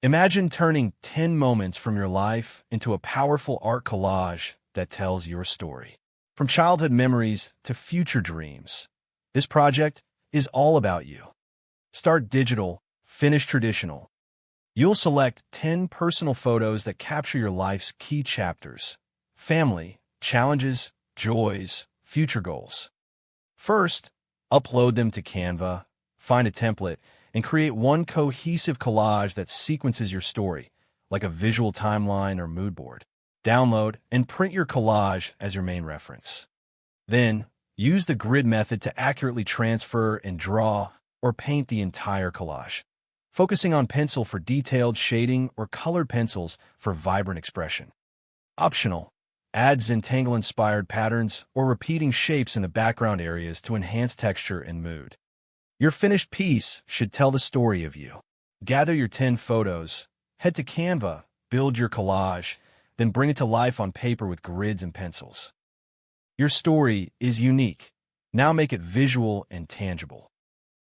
Imagine turning 10 moments from your life into a powerful art collage that tells your story. From childhood memories to future dreams, this project is all about you. Start digital, finish traditional. You'll select 10 personal photos that capture your life's key chapters: family, challenges, joys, future goals. First, upload them to Canva, find a template, and create one cohesive collage that sequences your story, like a visual timeline or mood board. Download and print your collage as your main reference. Then, use the grid method to accurately transfer and draw or paint the entire collage, focusing on pencil for detailed shading or colored pencils for vibrant expression. Optional: add Zentangle-inspired patterns or repeating shapes in the background areas to enhance texture and mood. Your finished piece should tell the story of you. Gather your 10 photos, head to Canva, build your collage, then bring it to life on paper with grids and pencils. Your story is unique. Now make it visual and tangible.